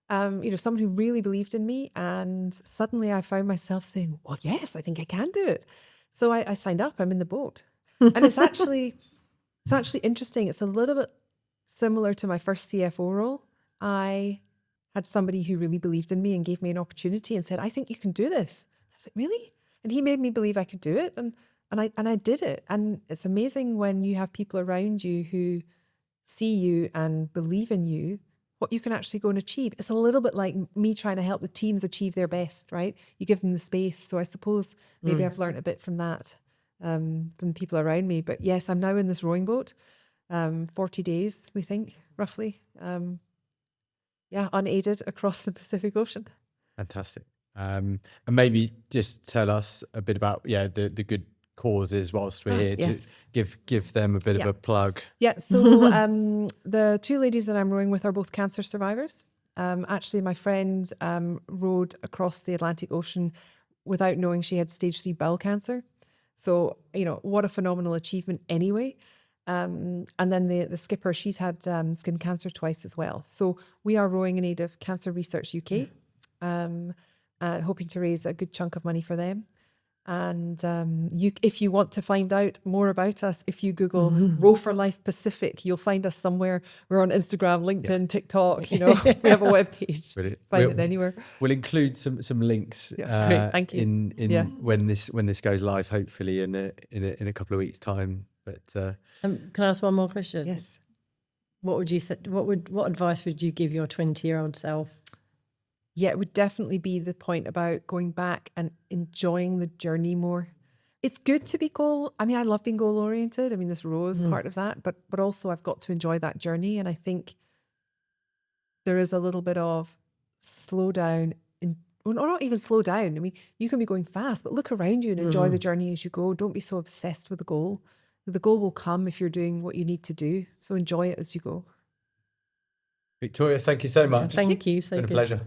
B: Someone who really believed in me. And suddenly I found myself saying, well, yes, I think I can do it. So I signed up, I'm in the boat. And it's actually interesting. It's a little bit similar to my first CFO role. I had somebody who really believed in me and gave me an opportunity and said, I think you can do this. I was like, really? And he made me believe I could do it. And I did it. And it's amazing when you have people around you who see you and believe in you, what you can actually go and achieve. It's a little bit like me trying to help the teams achieve their best, right? You give them the space. So I suppose maybe I've learned a bit from that, from people around me. But yes, I'm now in this rowing boat, 40 days, we think, roughly. Unaided across the Pacific Ocean.
A: Fantastic. And maybe just tell us a bit about the good causes whilst we're here.
B: Yes.
A: To give them a bit of a plug.
B: Yeah, so the two ladies that I'm rowing with are both cancer survivors. Actually, my friend rowed across the Atlantic Ocean without knowing she had stage 3 bowel cancer. So, what a phenomenal achievement anyway. And then the skipper, she's had skin cancer twice as well. So we are rowing in aid of Cancer Research UK, hoping to raise a good chunk of money for them. And if you want to find out more about us, if you Google Row for Life Pacific, you'll find us somewhere. We're on Instagram, LinkedIn, TikTok, we have a webpage.
A: Brilliant.
B: Find it anywher.
A: We'll include some links
B: Great, thank you.
A: in when this goes live, hopefully in a couple of weeks' time. But
C: can I ask one more question?
B: Yes.
C: What would you say? What advice would you give your 20-year-old self?
B: Yeah, it would definitely be the point about going back and enjoying the journey more. It's good to be I love being goal oriented. I mean, this row is part of that, but also I've got to enjoy that journey. And I think there is a little bit of slow down, or not even slow down. I mean, you can be going fast, but look around you and enjoy the journey as you go. Don't be so obsessed with the goal. The goal will come if you're doing what you need to do. So enjoy it as you go.
A: Victoria, thank you so much.
C: Thank you.
A: It's been a pleasure.